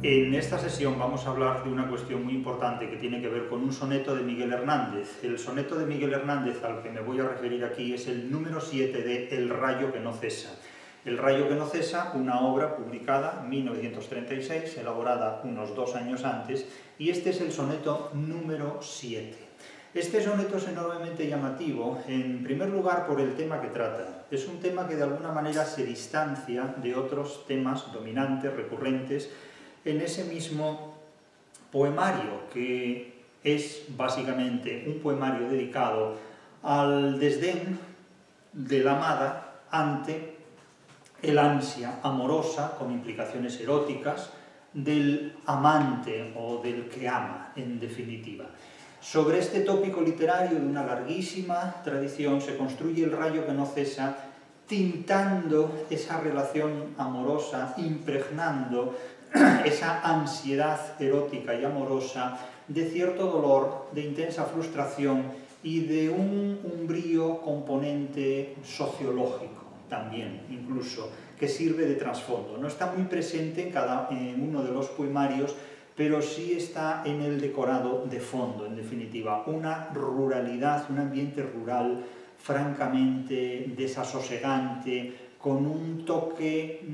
En esta sesión vamos a hablar de una cuestión muy importante que tiene que ver con un soneto de Miguel Hernández. El soneto de Miguel Hernández al que me voy a referir aquí es el número 7 de El rayo que no cesa. El rayo que no cesa, una obra publicada en 1936, elaborada unos 2 años antes, y este es el soneto número 7. Este soneto es enormemente llamativo, en primer lugar por el tema que trata. Es un tema que de alguna manera se distancia de otros temas dominantes, recurrentes, en ese mismo poemario, que es básicamente un poemario dedicado al desdén de la amada ante el ansia amorosa, con implicaciones eróticas, del amante o del que ama, en definitiva. Sobre este tópico literario de una larguísima tradición se construye El rayo que no cesa, tintando esa relación amorosa, impregnando esa ansiedad erótica y amorosa de cierto dolor, de intensa frustración y de un umbrío componente sociológico también, incluso, que sirve de trasfondo. No está muy presente en uno de los poemarios, pero sí está en el decorado de fondo, en definitiva. Una ruralidad, un ambiente rural francamente desasosegante, con un toque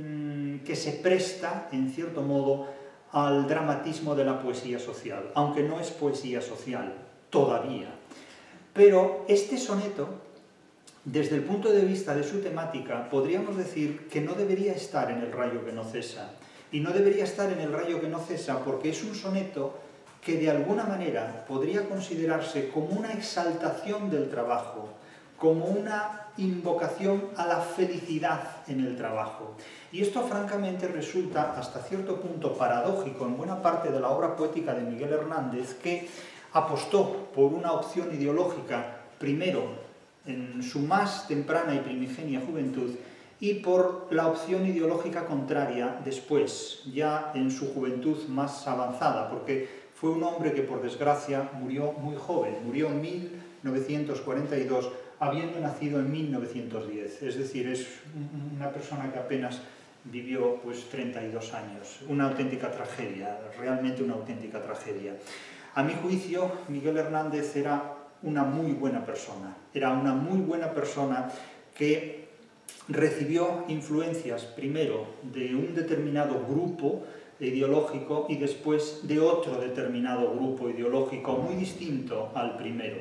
que se presta, en cierto modo, al dramatismo de la poesía social, aunque no es poesía social, todavía. Pero este soneto, desde el punto de vista de su temática, podríamos decir que no debería estar en El rayo que no cesa. Y no debería estar en El rayo que no cesa porque es un soneto que de alguna manera podría considerarse como una exaltación del trabajo, como una invocación a la felicidad en el trabajo. Y esto francamente resulta hasta cierto punto paradójico en buena parte de la obra poética de Miguel Hernández, que apostó por una opción ideológica primero en su más temprana y primigenia juventud y por la opción ideológica contraria después, ya en su juventud más avanzada, porque fue un hombre que por desgracia murió muy joven, murió en 1942, habiendo nacido en 1910, es decir, es una persona que apenas vivió pues 32 años, una auténtica tragedia, realmente una auténtica tragedia. A mi juicio, Miguel Hernández era una muy buena persona, que recibió influencias primero de un determinado grupo ideológico y después de otro determinado grupo ideológico muy distinto al primero.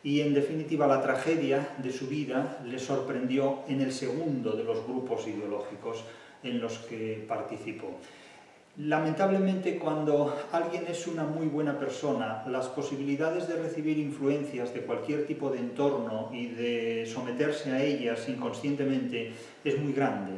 Y en definitiva la tragedia de su vida le sorprendió en el segundo de los grupos ideológicos en los que participó. Lamentablemente, cuando alguien es una muy buena persona, las posibilidades de recibir influencias de cualquier tipo de entorno y de someterse a ellas inconscientemente es muy grande,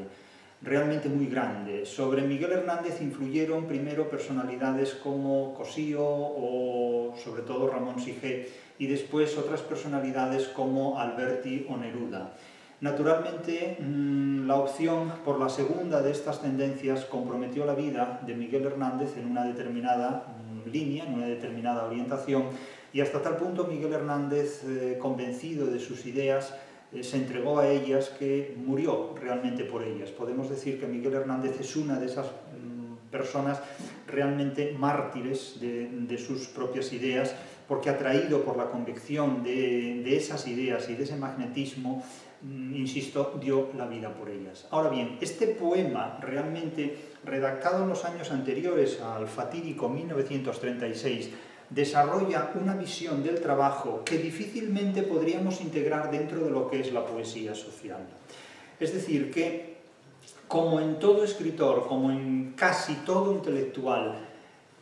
realmente muy grande. Sobre Miguel Hernández influyeron primero personalidades como Cossío o sobre todo Ramón Sigé, y después otras personalidades como Alberti o Neruda. Naturalmente, la opción por la segunda de estas tendencias comprometió la vida de Miguel Hernández en una determinada línea, en una determinada orientación, y hasta tal punto Miguel Hernández, convencido de sus ideas, se entregó a ellas que murió realmente por ellas. Podemos decir que Miguel Hernández es una de esas personas realmente mártires de sus propias ideas, porque atraído por la convicción de esas ideas y de ese magnetismo, insisto, dio la vida por ellas. Ahora bien, este poema, realmente redactado en los años anteriores al fatídico 1936, desarrolla una visión del trabajo que difícilmente podríamos integrar dentro de lo que es la poesía social. Es decir, que como en todo escritor, como en casi todo intelectual,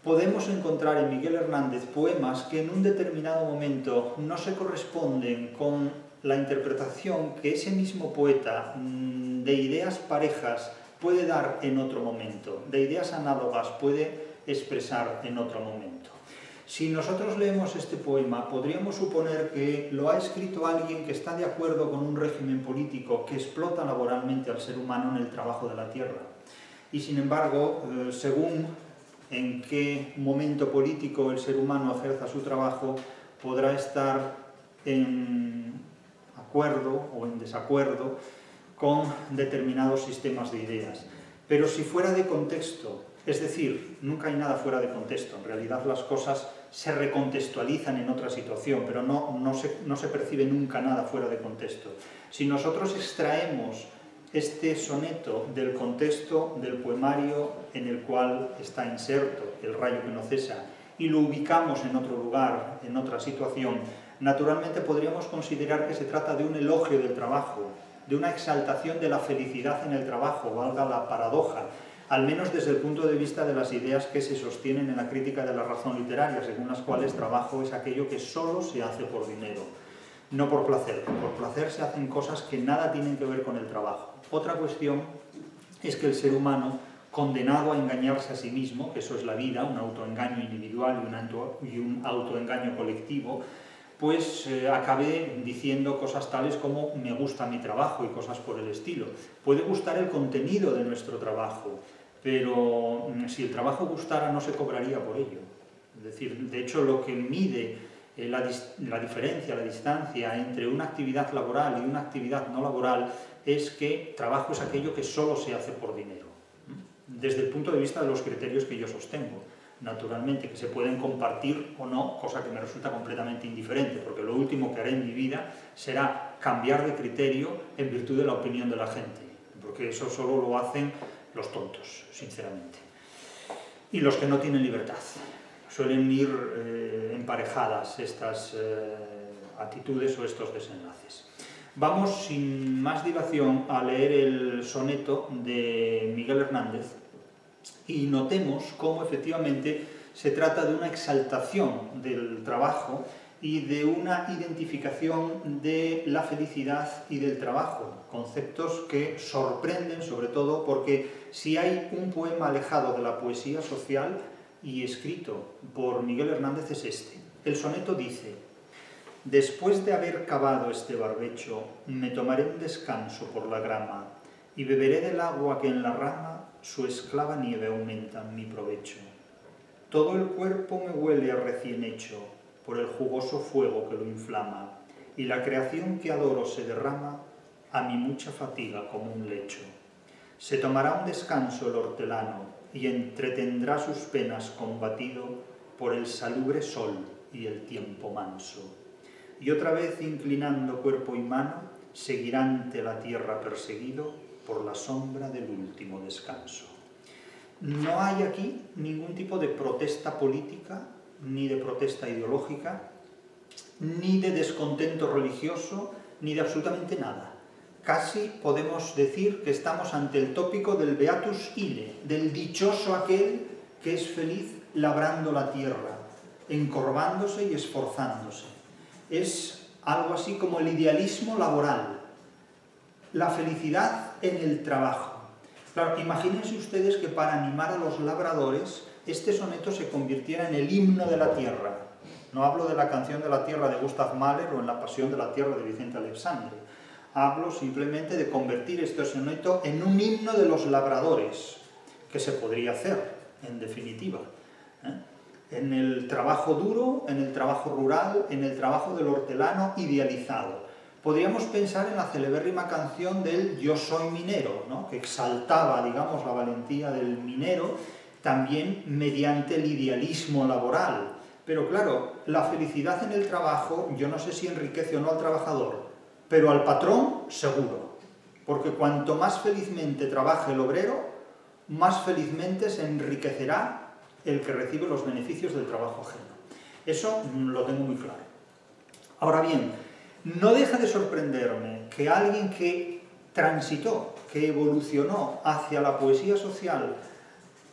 podemos encontrar en Miguel Hernández poemas que en un determinado momento no se corresponden con la interpretación que ese mismo poeta de ideas parejas puede dar en otro momento, de ideas análogas puede expresar en otro momento. Si nosotros leemos este poema, podríamos suponer que lo ha escrito alguien que está de acuerdo con un régimen político que explota laboralmente al ser humano en el trabajo de la tierra. Y sin embargo, según en qué momento político el ser humano ejerza su trabajo, podrá estar en acuerdo o en desacuerdo con determinados sistemas de ideas. Pero si fuera de contexto Es decir, nunca hay nada fuera de contexto. En realidad las cosas se recontextualizan en otra situación, pero no se percibe nunca nada fuera de contexto. Si nosotros extraemos este soneto del contexto del poemario en el cual está inserto, El rayo que no cesa, y lo ubicamos en otro lugar, en otra situación, naturalmente podríamos considerar que se trata de un elogio del trabajo, de una exaltación de la felicidad en el trabajo, valga la paradoja, al menos desde el punto de vista de las ideas que se sostienen en la crítica de la razón literaria, según las cuales trabajo es aquello que solo se hace por dinero, no por placer. Por placer se hacen cosas que nada tienen que ver con el trabajo. Otra cuestión es que el ser humano, condenado a engañarse a sí mismo, que eso es la vida, un autoengaño individual y un autoengaño colectivo, pues acabe diciendo cosas tales como me gusta mi trabajo y cosas por el estilo. Puede gustar el contenido de nuestro trabajo, pero si el trabajo gustara no se cobraría por ello. Es decir, de hecho lo que mide la diferencia, la distancia entre una actividad laboral y una actividad no laboral es que trabajo es aquello que solo se hace por dinero, desde el punto de vista de los criterios que yo sostengo. Naturalmente, que se pueden compartir o no, cosa que me resulta completamente indiferente, porque lo último que haré en mi vida será cambiar de criterio en virtud de la opinión de la gente, porque eso solo lo hacen los tontos, sinceramente. Y los que no tienen libertad. Suelen ir emparejadas estas actitudes o estos desenlaces. Vamos, sin más dilación, a leer el soneto de Miguel Hernández, y notemos cómo efectivamente se trata de una exaltación del trabajo y de una identificación de la felicidad y del trabajo, conceptos que sorprenden sobre todo porque si hay un poema alejado de la poesía social y escrito por Miguel Hernández es este. El soneto dice: después de haber cavado este barbecho, me tomaré un descanso por la grama y beberé del agua que en la rama su esclava nieve aumenta en mi provecho. Todo el cuerpo me huele a recién hecho por el jugoso fuego que lo inflama, y la creación que adoro se derrama a mi mucha fatiga como un lecho. Se tomará un descanso el hortelano y entretendrá sus penas combatido por el salubre sol y el tiempo manso. Y otra vez inclinando cuerpo y mano, seguirá ante la tierra perseguido por la sombra del último descanso. No hay aquí ningún tipo de protesta política, ni de protesta ideológica, ni de descontento religioso, ni de absolutamente nada. Casi podemos decir que estamos ante el tópico del beatus ille, del dichoso aquel que es feliz labrando la tierra, encorvándose y esforzándose. Es algo así como el idealismo laboral, la felicidad en el trabajo. Claro, imagínense ustedes que para animar a los labradores este soneto se convirtiera en el himno de la tierra. No hablo de la canción de la tierra de Gustav Mahler o en la pasión de la tierra de Vicente Alexandre. Hablo simplemente de convertir este soneto en un himno de los labradores, que se podría hacer, en definitiva, en el trabajo duro, en el trabajo rural, en el trabajo del hortelano idealizado. Podríamos pensar en la celebérrima canción del Yo soy minero, ¿no?, que exaltaba, digamos, la valentía del minero, también mediante el idealismo laboral. Pero claro, la felicidad en el trabajo, yo no sé si enriquece o no al trabajador, pero al patrón seguro, porque cuanto más felizmente trabaje el obrero, más felizmente se enriquecerá el que recibe los beneficios del trabajo ajeno. Eso lo tengo muy claro. Ahora bien, no deja de sorprenderme que alguien que transitó, que evolucionó hacia la poesía social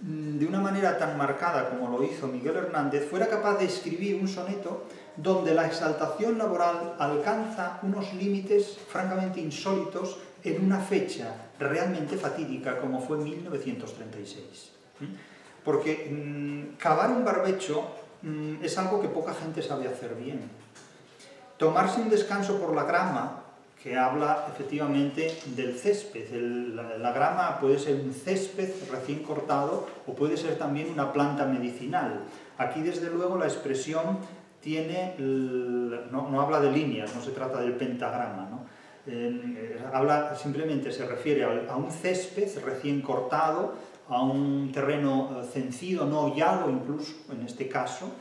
de una manera tan marcada como lo hizo Miguel Hernández, fuera capaz de escribir un soneto donde la exaltación laboral alcanza unos límites francamente insólitos en una fecha realmente fatídica como fue 1936. Porque cavar un barbecho es algo que poca gente sabe hacer bien. Tomarse un descanso por la grama, que habla efectivamente del césped. La grama puede ser un césped recién cortado o puede ser también una planta medicinal. Aquí, desde luego, la expresión tiene, no habla de líneas, no se trata del pentagrama, ¿no? Simplemente se refiere a un césped recién cortado, a un terreno cencido, no hollado incluso, en este caso,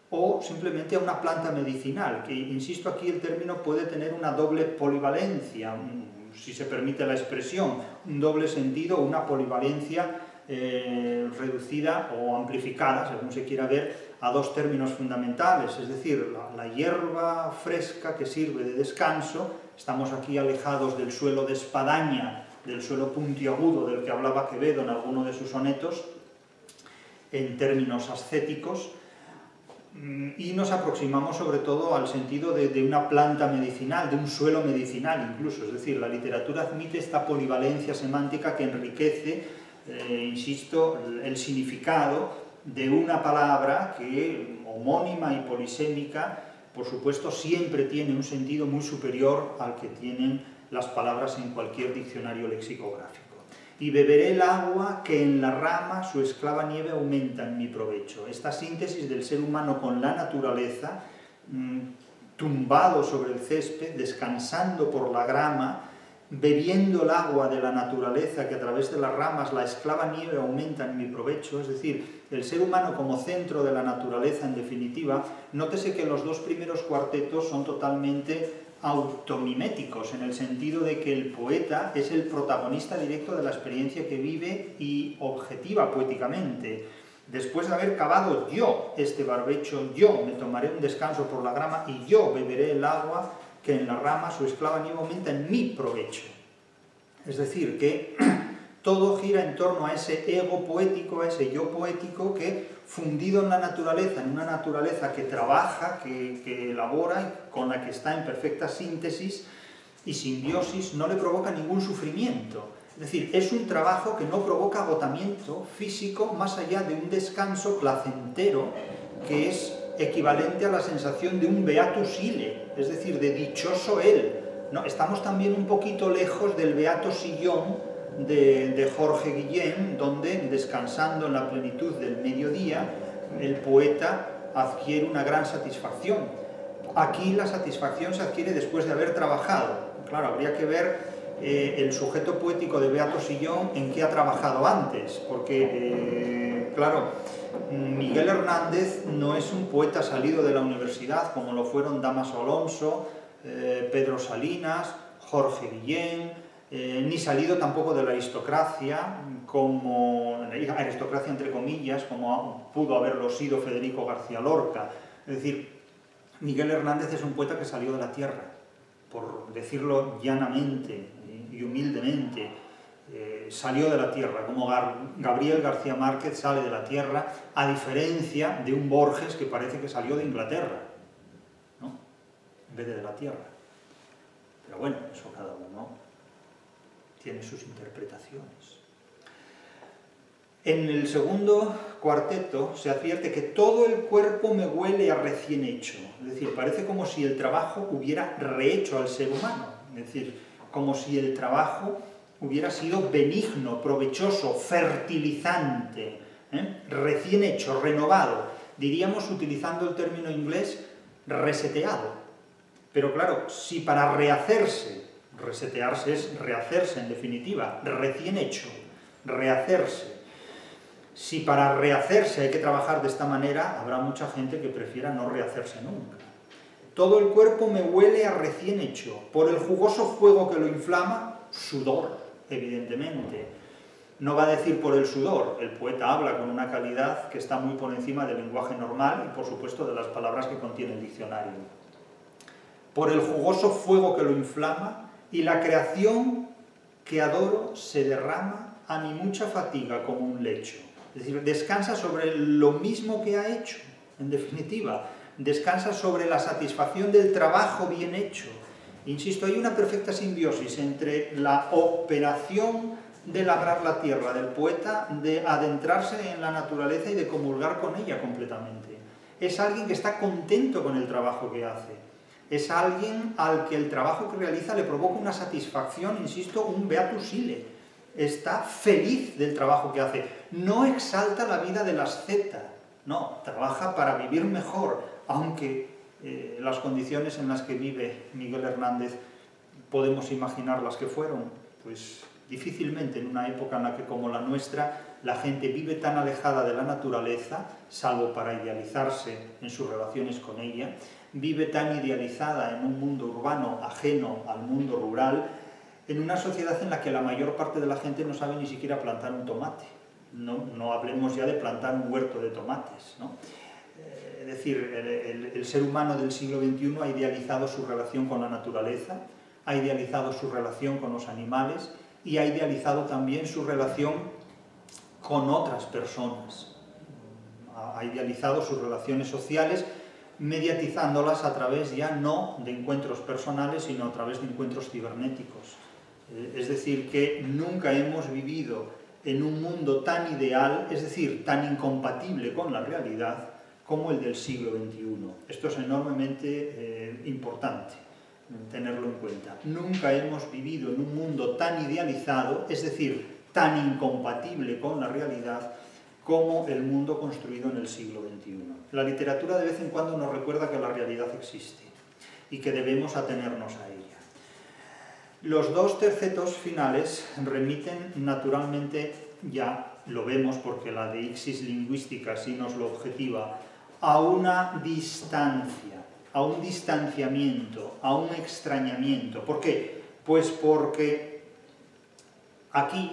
o simplemente a una planta medicinal, que, insisto, aquí el término puede tener una doble polivalencia, si se permite la expresión, un doble sentido, una polivalencia reducida o amplificada, según se quiera ver, a dos términos fundamentales, es decir, la hierba fresca que sirve de descanso. Estamos aquí alejados del suelo de espadaña, del suelo puntiagudo del que hablaba Quevedo en alguno de sus sonetos, en términos ascéticos, y nos aproximamos sobre todo al sentido de una planta medicinal, de un suelo medicinal incluso, es decir, la literatura admite esta polivalencia semántica que enriquece, insisto, el significado de una palabra que, homónima y polisémica, por supuesto, siempre tiene un sentido muy superior al que tienen las palabras en cualquier diccionario lexicográfico. Y beberé el agua que en la rama su esclava nieve aumenta en mi provecho. Esta síntesis del ser humano con la naturaleza, tumbado sobre el césped, descansando por la grama, bebiendo el agua de la naturaleza que a través de las ramas la esclava nieve aumenta en mi provecho, es decir, el ser humano como centro de la naturaleza en definitiva. Nótese que los dos primeros cuartetos son totalmente automiméticos, en el sentido de que el poeta es el protagonista directo de la experiencia que vive y objetiva poéticamente. Después de haber cavado yo este barbecho, yo me tomaré un descanso por la grama y yo beberé el agua que en la rama su esclava nieve aumenta en mi provecho. Es decir, que todo gira en torno a ese ego poético, a ese yo poético que, fundido en la naturaleza, en una naturaleza que trabaja, que elabora y con la que está en perfecta síntesis y simbiosis, no le provoca ningún sufrimiento. Es decir, es un trabajo que no provoca agotamiento físico más allá de un descanso placentero que es equivalente a la sensación de un beatus ille, es decir, de dichoso él. ¿No? Estamos también un poquito lejos del beato sillón de Jorge Guillén, donde, descansando en la plenitud del mediodía, el poeta adquiere una gran satisfacción. Aquí la satisfacción se adquiere después de haber trabajado. Claro, habría que ver el sujeto poético de Beato Sillón en qué ha trabajado antes, porque, claro, Miguel Hernández no es un poeta salido de la universidad, como lo fueron Dámaso Alonso, Pedro Salinas, Jorge Guillén, ni salido tampoco de la aristocracia, como aristocracia entre comillas, como pudo haberlo sido Federico García Lorca. Es decir, Miguel Hernández es un poeta que salió de la tierra, por decirlo llanamente y humildemente, salió de la tierra, como Gabriel García Márquez sale de la tierra, a diferencia de un Borges que parece que salió de Inglaterra, ¿no? En vez de la tierra. Pero bueno, eso cada uno tiene sus interpretaciones. En el segundo cuarteto se advierte que todo el cuerpo me huele a recién hecho, es decir, parece como si el trabajo hubiera rehecho al ser humano, es decir, como si el trabajo hubiera sido benigno, provechoso, fertilizante, recién hecho, renovado, diríamos, utilizando el término inglés, reseteado. Pero claro, si para rehacerse, resetearse es rehacerse en definitiva, recién hecho, rehacerse, si para rehacerse hay que trabajar de esta manera, habrá mucha gente que prefiera no rehacerse nunca. Todo el cuerpo me huele a recién hecho, por el jugoso fuego que lo inflama, sudor, evidentemente. No va a decir por el sudor, el poeta habla con una calidad que está muy por encima del lenguaje normal y por supuesto de las palabras que contiene el diccionario. Por el jugoso fuego que lo inflama y la creación que adoro se derrama a mi mucha fatiga como un lecho. Es decir, descansa sobre lo mismo que ha hecho, en definitiva. Descansa sobre la satisfacción del trabajo bien hecho. Insisto, hay una perfecta simbiosis entre la operación de labrar la tierra del poeta, de adentrarse en la naturaleza y de comulgar con ella completamente. Es alguien que está contento con el trabajo que hace. Es alguien al que el trabajo que realiza le provoca una satisfacción, insisto, un beatus ille. Está feliz del trabajo que hace. No exalta la vida del asceta, no, trabaja para vivir mejor, aunque las condiciones en las que vive Miguel Hernández podemos imaginar las que fueron, pues Difícilmente en una época en la que, como la nuestra, la gente vive tan alejada de la naturaleza, salvo para idealizarse en sus relaciones con ella, vive tan idealizada en un mundo urbano ajeno al mundo rural, en una sociedad en la que la mayor parte de la gente no sabe ni siquiera plantar un tomate. No hablemos ya de plantar un huerto de tomates, ¿no? Es decir, el ser humano del siglo XXI ha idealizado su relación con la naturaleza, ha idealizado su relación con los animales y ha idealizado también su relación con otras personas. Ha idealizado sus relaciones sociales, mediatizándolas a través ya no de encuentros personales, sino a través de encuentros cibernéticos. Es decir, que nunca hemos vivido en un mundo tan ideal, es decir, tan incompatible con la realidad, como el del siglo XXI. Esto es enormemente importante tenerlo en cuenta. Nunca hemos vivido en un mundo tan idealizado, es decir, tan incompatible con la realidad, como el mundo construido en el siglo XXI. La literatura de vez en cuando nos recuerda que la realidad existe y que debemos atenernos a ella. Los dos tercetos finales remiten naturalmente, ya lo vemos porque la deixis lingüística sí nos lo objetiva, a una distancia, a un distanciamiento, a un extrañamiento. ¿Por qué? Pues porque aquí,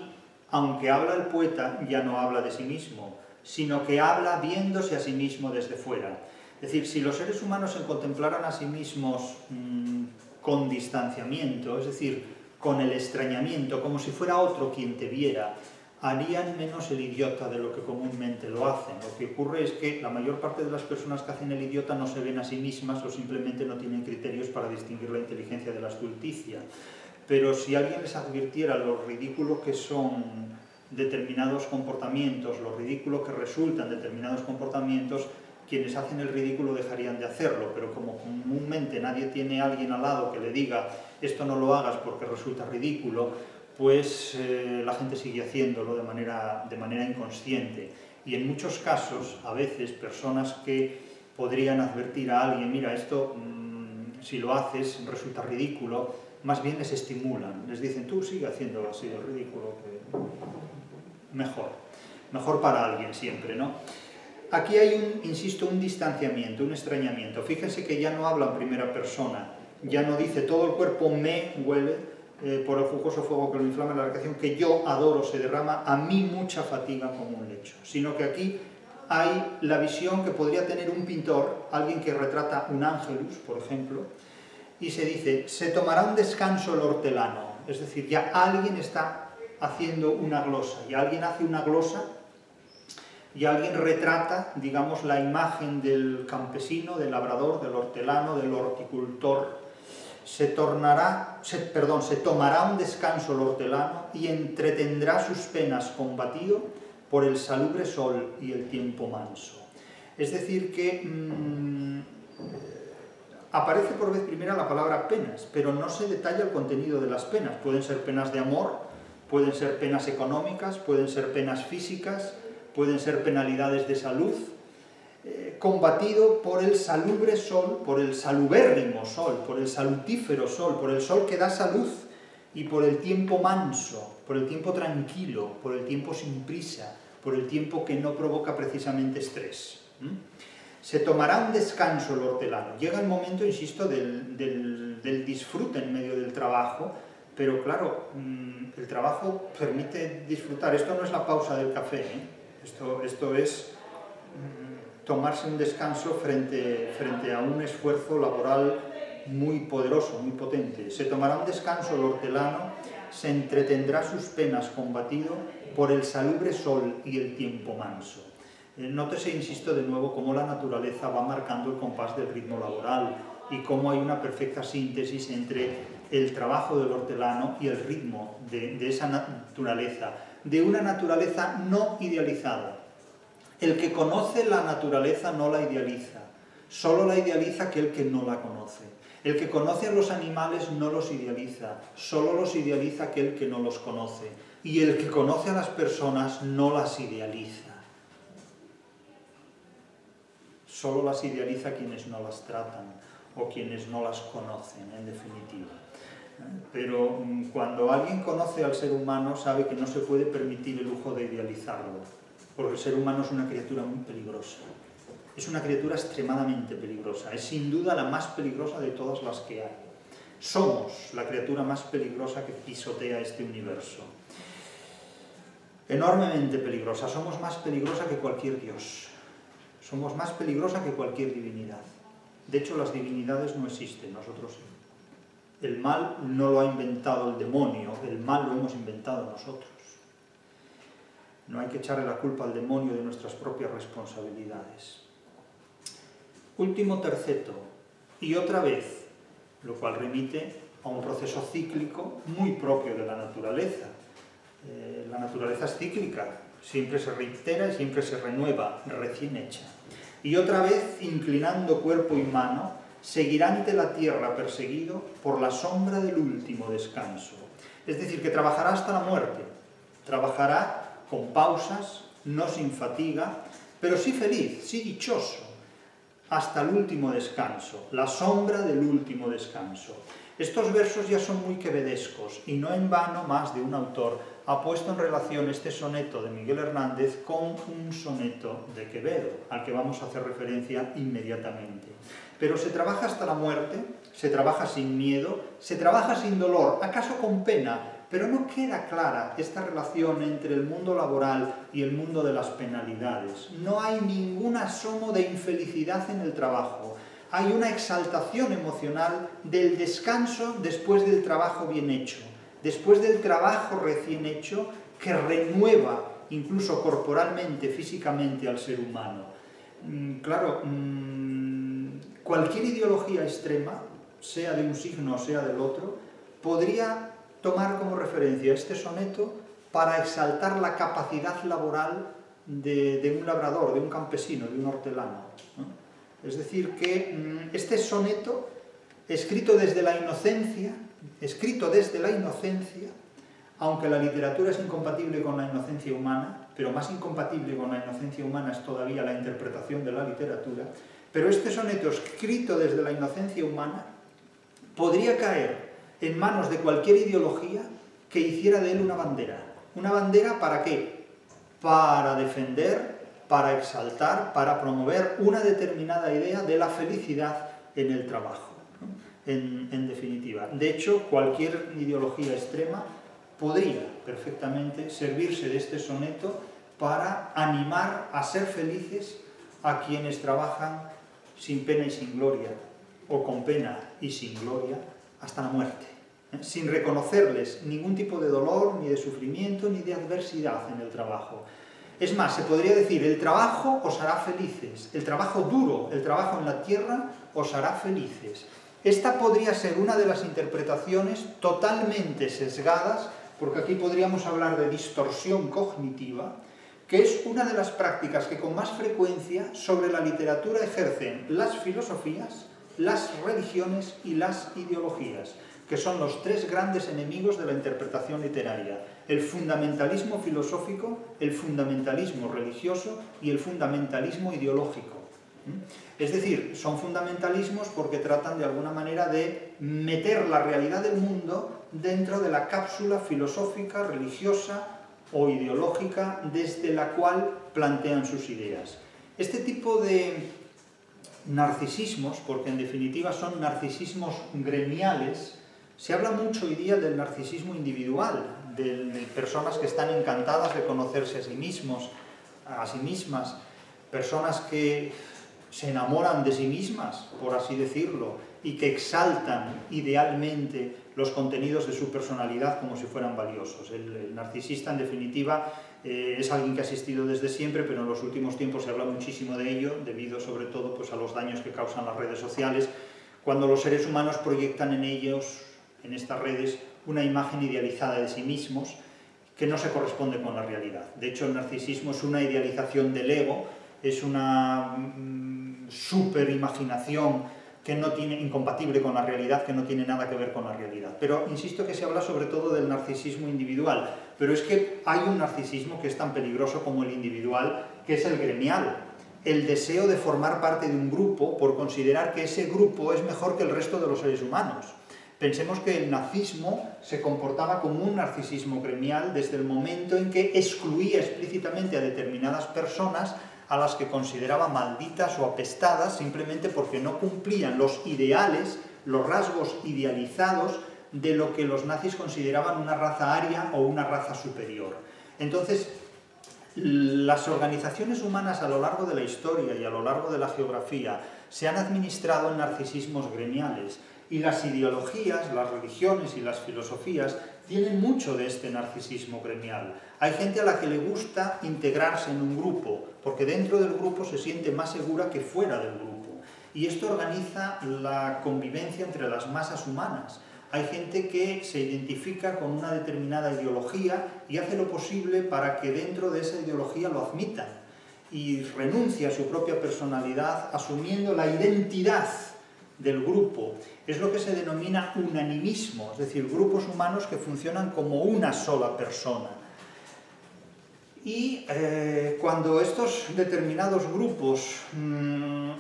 aunque habla el poeta, ya no habla de sí mismo, sino que habla viéndose a sí mismo desde fuera. Es decir, si los seres humanos se contemplaran a sí mismos con distanciamiento, es decir, con el extrañamiento, como si fuera otro quien te viera, harían menos el idiota de lo que comúnmente lo hacen. Lo que ocurre es que la mayor parte de las personas que hacen el idiota no se ven a sí mismas o simplemente no tienen criterios para distinguir la inteligencia de la estulticia. Pero si alguien les advirtiera lo ridículo que son determinados comportamientos, lo ridículo que resultan determinados comportamientos, quienes hacen el ridículo dejarían de hacerlo, pero como comúnmente nadie tiene a alguien al lado que le diga esto no lo hagas porque resulta ridículo, pues la gente sigue haciéndolo de manera inconsciente. Y en muchos casos, a veces, personas que podrían advertir a alguien, mira, esto si lo haces resulta ridículo, más bien les estimulan, les dicen, tú sigue haciendo así el ridículo, que mejor para alguien siempre, ¿no? Aquí hay, insisto, un distanciamiento, un extrañamiento. Fíjense que ya no habla en primera persona, ya no dice todo el cuerpo me huele por el jugoso fuego que lo inflama la recreación, que yo adoro se derrama, a mí mucha fatiga como un lecho. Sino que aquí hay la visión que podría tener un pintor, alguien que retrata un ángelus, por ejemplo, y se dice, se tomará un descanso el hortelano. Es decir, ya alguien está haciendo una glosa, y alguien hace una glosa, y alguien retrata, digamos, la imagen del campesino, del labrador, del hortelano, del horticultor. Se tomará un descanso el hortelano y entretendrá sus penas combatido por el salubre sol y el tiempo manso. Es decir que aparece por vez primera la palabra penas, pero no se detalla el contenido de las penas. Pueden ser penas de amor, pueden ser penas económicas, pueden ser penas físicas, pueden ser penalidades de salud, combatido por el salubre sol, por el salubérrimo sol, por el salutífero sol, por el sol que da salud, y por el tiempo manso, por el tiempo tranquilo, por el tiempo sin prisa, por el tiempo que no provoca precisamente estrés. Se tomará un descanso el hortelano. Llega el momento, insisto, del disfrute en medio del trabajo, pero claro, el trabajo permite disfrutar. Esto no es la pausa del café, ¿eh? Esto es tomarse un descanso frente a un esfuerzo laboral muy poderoso, muy potente. Se tomará un descanso el hortelano, se entretendrá sus penas combatido por el salubre sol y el tiempo manso. Nótese, insisto, de nuevo cómo la naturaleza va marcando el compás del ritmo laboral y cómo hay una perfecta síntesis entre el trabajo del hortelano y el ritmo de esa naturaleza, de una naturaleza no idealizada. El que conoce la naturaleza no la idealiza, solo la idealiza aquel que no la conoce. El que conoce a los animales no los idealiza, solo los idealiza aquel que no los conoce. Y el que conoce a las personas no las idealiza, solo las idealiza quienes no las tratan o quienes no las conocen, en definitiva. Pero cuando alguien conoce al ser humano sabe que no se puede permitir el lujo de idealizarlo, porque el ser humano es una criatura muy peligrosa. Es una criatura extremadamente peligrosa, es sin duda la más peligrosa de todas las que hay. Somos la criatura más peligrosa que pisotea este universo. Enormemente peligrosa, somos más peligrosa que cualquier dios. Somos más peligrosa que cualquier divinidad. De hecho, las divinidades no existen, nosotros sí. El mal no lo ha inventado el demonio, el mal lo hemos inventado nosotros. No hay que echarle la culpa al demonio de nuestras propias responsabilidades. Último terceto, y otra vez, lo cual remite a un proceso cíclico muy propio de la naturaleza. La naturaleza es cíclica, siempre se reitera y siempre se renueva, recién hecha. Y otra vez, inclinando cuerpo y mano, seguirá ante la tierra perseguido por la sombra del último descanso. Es decir, que trabajará hasta la muerte, trabajará con pausas, no sin fatiga, pero sí feliz, sí dichoso, hasta el último descanso, la sombra del último descanso. Estos versos ya son muy quevedescos y no en vano más de un autor ha puesto en relación este soneto de Miguel Hernández con un soneto de Quevedo, al que vamos a hacer referencia inmediatamente. Pero se trabaja hasta la muerte, se trabaja sin miedo, se trabaja sin dolor, acaso con pena, pero no queda clara esta relación entre el mundo laboral y el mundo de las penalidades. No hay ningún asomo de infelicidad en el trabajo. Hay una exaltación emocional del descanso después del trabajo bien hecho, después del trabajo recién hecho que renueva incluso corporalmente, físicamente al ser humano. Claro, cualquier ideología extrema, sea de un signo o sea del otro, podría tomar como referencia este soneto para exaltar la capacidad laboral de un labrador, de un campesino, de un hortelano, ¿no? Es decir, que este soneto, escrito desde la inocencia, aunque la literatura es incompatible con la inocencia humana, pero más incompatible con la inocencia humana es todavía la interpretación de la literatura, pero este soneto escrito desde la inocencia humana podría caer en manos de cualquier ideología que hiciera de él una bandera. ¿Una bandera para qué? Para defender, para exaltar, para promover una determinada idea de la felicidad en el trabajo, ¿no? En definitiva. De hecho, cualquier ideología extrema podría perfectamente servirse de este soneto para animar a ser felices a quienes trabajan sin pena y sin gloria, o con pena y sin gloria, hasta la muerte, sin reconocerles ningún tipo de dolor, ni de sufrimiento, ni de adversidad en el trabajo. Es más, se podría decir, el trabajo os hará felices, el trabajo duro, el trabajo en la tierra os hará felices. Esta podría ser una de las interpretaciones totalmente sesgadas, porque aquí podríamos hablar de distorsión cognitiva, que es una de las prácticas que con más frecuencia sobre la literatura ejercen las filosofías, las religiones y las ideologías, que son los tres grandes enemigos de la interpretación literaria: el fundamentalismo filosófico, el fundamentalismo religioso y el fundamentalismo ideológico. Es decir, son fundamentalismos porque tratan de alguna manera de meter la realidad del mundo dentro de la cápsula filosófica, religiosa o ideológica desde la cual plantean sus ideas. Este tipo de narcisismos, porque en definitiva son narcisismos gremiales, se habla mucho hoy día del narcisismo individual, de personas que están encantadas de conocerse a sí mismos, a sí mismas, personas que se enamoran de sí mismas, por así decirlo, y que exaltan idealmente los contenidos de su personalidad como si fueran valiosos. El narcisista, en definitiva, es alguien que ha existido desde siempre, pero en los últimos tiempos se habla muchísimo de ello, debido sobre todo pues, a los daños que causan las redes sociales, cuando los seres humanos proyectan en ellos, en estas redes, una imagen idealizada de sí mismos que no se corresponde con la realidad. De hecho, el narcisismo es una idealización del ego, es una superimaginación que no tiene, incompatible con la realidad, que no tiene nada que ver con la realidad. Pero insisto que se habla sobre todo del narcisismo individual, pero es que hay un narcisismo que es tan peligroso como el individual, que es el gremial, el deseo de formar parte de un grupo por considerar que ese grupo es mejor que el resto de los seres humanos. Pensemos que el nazismo se comportaba como un narcisismo gremial desde el momento en que excluía explícitamente a determinadas personas a las que consideraba malditas o apestadas simplemente porque no cumplían los ideales, los rasgos idealizados de lo que los nazis consideraban una raza aria o una raza superior. Entonces, las organizaciones humanas a lo largo de la historia y a lo largo de la geografía se han administrado en narcisismos gremiales, y las ideologías, las religiones y las filosofías tienen mucho de este narcisismo gremial. Hay gente a la que le gusta integrarse en un grupo, porque dentro del grupo se siente más segura que fuera del grupo. Y esto organiza la convivencia entre las masas humanas. Hay gente que se identifica con una determinada ideología y hace lo posible para que dentro de esa ideología lo admitan y renuncia a su propia personalidad asumiendo la identidad del grupo. Es lo que se denomina unanimismo, es decir, grupos humanos que funcionan como una sola persona. Y cuando estos determinados grupos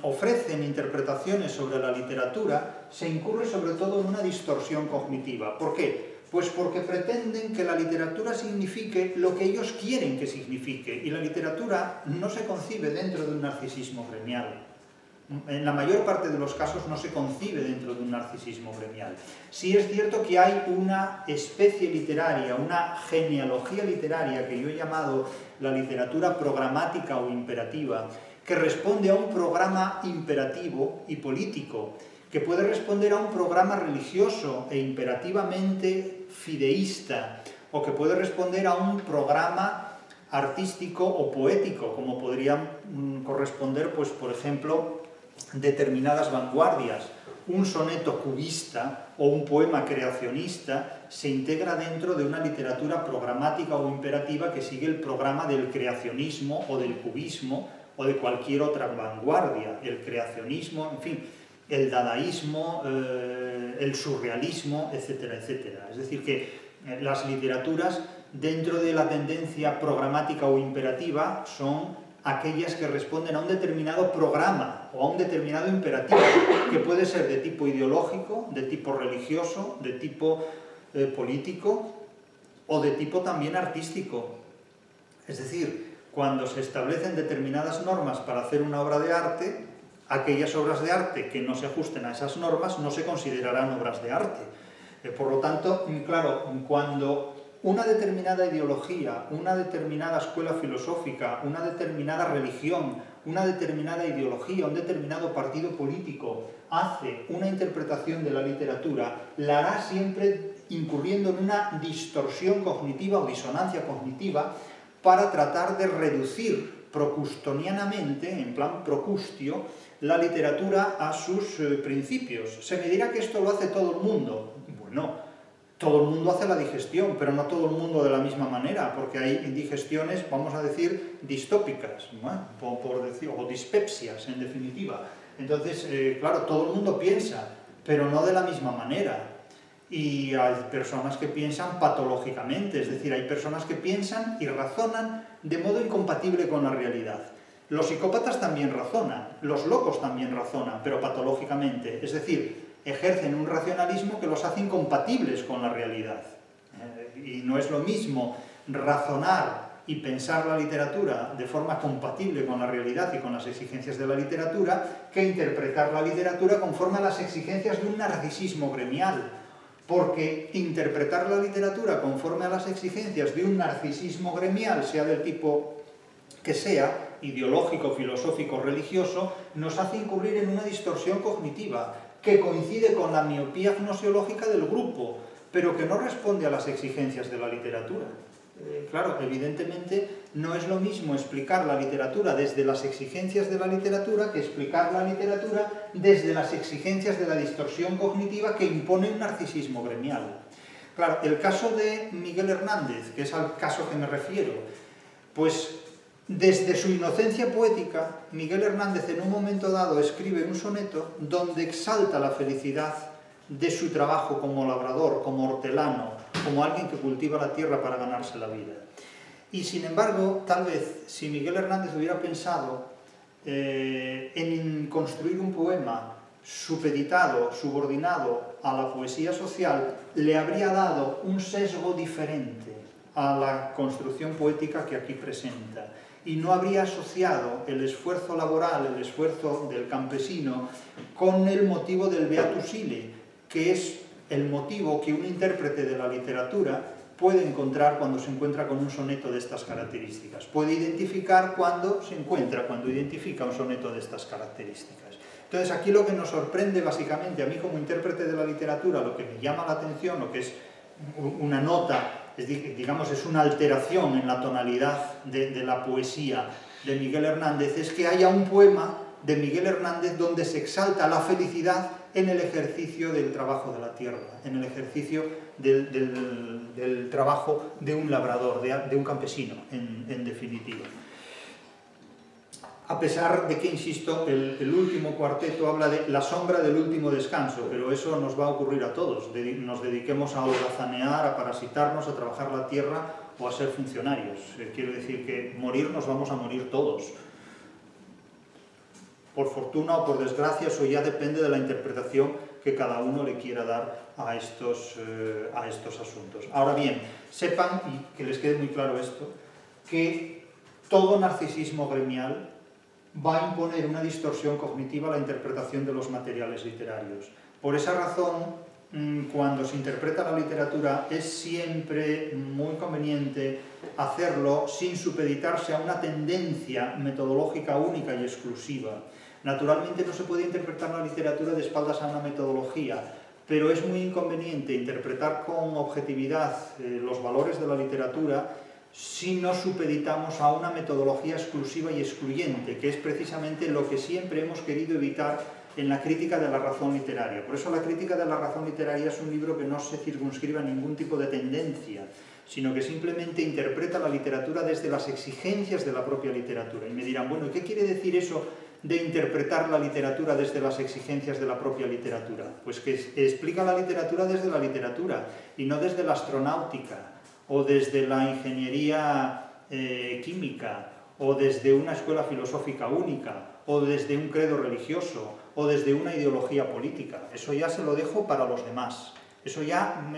ofrecen interpretaciones sobre la literatura, se incurre sobre todo en una distorsión cognitiva. ¿Por qué? Pues porque pretenden que la literatura signifique lo que ellos quieren que signifique, y la literatura no se concibe dentro de un narcisismo gremial. En la mayor parte de los casos no se concibe dentro de un narcisismo gremial. Sí es cierto que hay una especie literaria, una genealogía literaria que yo he llamado la literatura programática o imperativa, que responde a un programa imperativo y político, que puede responder a un programa religioso e imperativamente fideísta, o que puede responder a un programa artístico o poético, como podrían corresponder, pues, por ejemplo, determinadas vanguardias. Un soneto cubista o un poema creacionista se integra dentro de una literatura programática o imperativa que sigue el programa del creacionismo o del cubismo o de cualquier otra vanguardia. El creacionismo, en fin, el dadaísmo, el surrealismo, etcétera, etcétera. Es decir, que las literaturas dentro de la tendencia programática o imperativa son aquellas que responden a un determinado programa o a un determinado imperativo, que puede ser de tipo ideológico, de tipo religioso, de tipo político o de tipo también artístico. Es decir, cuando se establecen determinadas normas para hacer una obra de arte, aquellas obras de arte que no se ajusten a esas normas no se considerarán obras de arte. Por lo tanto, claro, cuando una determinada ideología, una determinada escuela filosófica, una determinada religión, una determinada ideología, un determinado partido político hace una interpretación de la literatura, la hará siempre incurriendo en una distorsión cognitiva o disonancia cognitiva para tratar de reducir procustonianamente, en plan procustio, la literatura a sus principios. Se me dirá que esto lo hace todo el mundo. Bueno, todo el mundo hace la digestión, pero no todo el mundo de la misma manera, porque hay digestiones, vamos a decir, distópicas, ¿no? o dispepsias, en definitiva. Entonces, claro, todo el mundo piensa, pero no de la misma manera. Y hay personas que piensan patológicamente, es decir, hay personas que piensan y razonan de modo incompatible con la realidad. Los psicópatas también razonan, los locos también razonan, pero patológicamente, es decir, ejercen un racionalismo que los hace incompatibles con la realidad. Y no es lo mismo razonar y pensar la literatura de forma compatible con la realidad y con las exigencias de la literatura que interpretar la literatura conforme a las exigencias de un narcisismo gremial. Porque interpretar la literatura conforme a las exigencias de un narcisismo gremial, sea del tipo que sea, ideológico, filosófico, religioso, nos hace incurrir en una distorsión cognitiva que coincide con la miopía gnosiológica del grupo, pero que no responde a las exigencias de la literatura. Claro, evidentemente no es lo mismo explicar la literatura desde las exigencias de la literatura que explicar la literatura desde las exigencias de la distorsión cognitiva que impone un narcisismo gremial. Claro, el caso de Miguel Hernández, que es al caso que me refiero, pues desde su inocencia poética, Miguel Hernández en un momento dado escribe un soneto donde exalta la felicidad de su trabajo como labrador, como hortelano, como alguien que cultiva la tierra para ganarse la vida. Y sin embargo, tal vez, si Miguel Hernández hubiera pensado en construir un poema supeditado, subordinado a la poesía social, le habría dado un sesgo diferente a la construcción poética que aquí presenta, y no habría asociado el esfuerzo laboral, el esfuerzo del campesino, con el motivo del beatus ille, que es el motivo que un intérprete de la literatura puede encontrar cuando se encuentra con un soneto de estas características. Puede identificar cuando identifica un soneto de estas características. Entonces, aquí lo que nos sorprende básicamente a mí como intérprete de la literatura, lo que me llama la atención, lo que es una nota, digamos, es una alteración en la tonalidad de la poesía de Miguel Hernández, es que haya un poema de Miguel Hernández donde se exalta la felicidad en el ejercicio del trabajo de la tierra, en el ejercicio del trabajo de un labrador, de un campesino, en definitiva. A pesar de que, insisto, el último cuarteto habla de la sombra del último descanso, pero eso nos va a ocurrir a todos, nos dediquemos a holgazanear, a parasitarnos, a trabajar la tierra o a ser funcionarios. Quiero decir que morir nos vamos a morir todos. Por fortuna o por desgracia, eso ya depende de la interpretación que cada uno le quiera dar a estos asuntos. Ahora bien, sepan, y que les quede muy claro esto, que todo narcisismo gremial va a imponer una distorsión cognitiva a la interpretación de los materiales literarios. Por esa razón, cuando se interpreta la literatura, es siempre muy conveniente hacerlo sin supeditarse a una tendencia metodológica única y exclusiva. Naturalmente no se puede interpretar la literatura de espaldas a una metodología, pero es muy inconveniente interpretar con objetividad los valores de la literatura si nos supeditamos a una metodología exclusiva y excluyente, que es precisamente lo que siempre hemos querido evitar en la crítica de la razón literaria. Por eso la crítica de la razón literaria es un libro que no se circunscribe a ningún tipo de tendencia, sino que simplemente interpreta la literatura desde las exigencias de la propia literatura. Y me dirán, bueno, ¿qué quiere decir eso de interpretar la literatura desde las exigencias de la propia literatura? Pues que explica la literatura desde la literatura y no desde la astronáutica, o desde la ingeniería química, o desde una escuela filosófica única, o desde un credo religioso, o desde una ideología política. Eso ya se lo dejo para los demás. Eso ya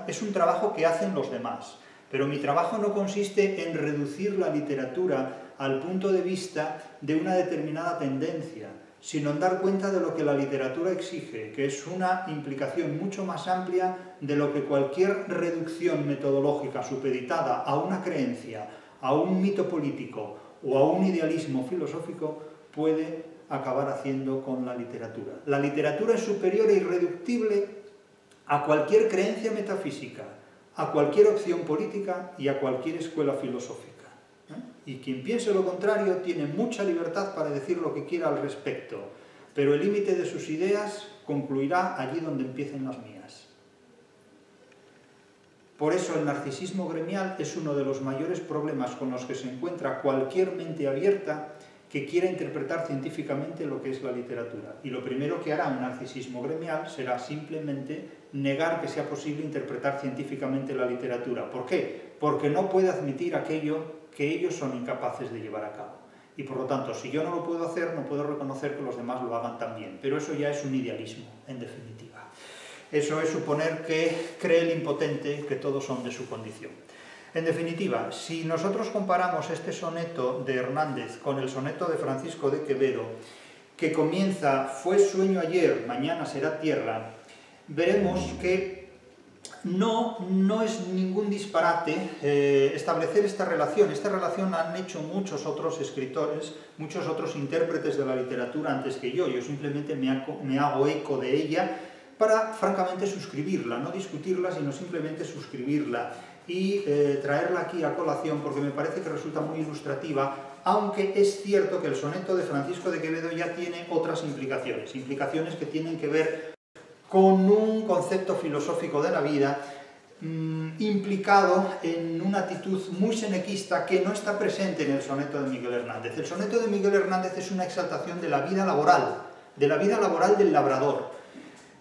es un trabajo que hacen los demás. Pero mi trabajo no consiste en reducir la literatura al punto de vista de una determinada tendencia, sino en dar cuenta de lo que la literatura exige, que es una implicación mucho más amplia de lo que cualquier reducción metodológica supeditada a una creencia, a un mito político o a un idealismo filosófico puede acabar haciendo con la literatura. La literatura es superior e irreductible a cualquier creencia metafísica, a cualquier opción política y a cualquier escuela filosófica. Y quien piense lo contrario tiene mucha libertad para decir lo que quiera al respecto, pero el límite de sus ideas concluirá allí donde empiecen las mías. Por eso el narcisismo gremial es uno de los mayores problemas con los que se encuentra cualquier mente abierta que quiera interpretar científicamente lo que es la literatura. Y lo primero que hará un narcisismo gremial será simplemente negar que sea posible interpretar científicamente la literatura. ¿Por qué? Porque no puede admitir aquello que ellos son incapaces de llevar a cabo. Y por lo tanto, si yo no lo puedo hacer, no puedo reconocer que los demás lo hagan también. Pero eso ya es un idealismo, en definitiva. Eso es suponer que cree el impotente que todos son de su condición. En definitiva, si nosotros comparamos este soneto de Hernández con el soneto de Francisco de Quevedo, que comienza "Fue sueño ayer, mañana será tierra", veremos que no es ningún disparate establecer esta relación. Esta relación han hecho muchos otros escritores, muchos otros intérpretes de la literatura antes que yo. Yo simplemente me hago eco de ella para, francamente, suscribirla, no discutirla, sino simplemente suscribirla y traerla aquí a colación porque me parece que resulta muy ilustrativa, aunque es cierto que el soneto de Francisco de Quevedo ya tiene otras implicaciones que tienen que ver con un concepto filosófico de la vida implicado en una actitud muy senequista que no está presente en el soneto de Miguel Hernández. El soneto de Miguel Hernández es una exaltación de la vida laboral del labrador,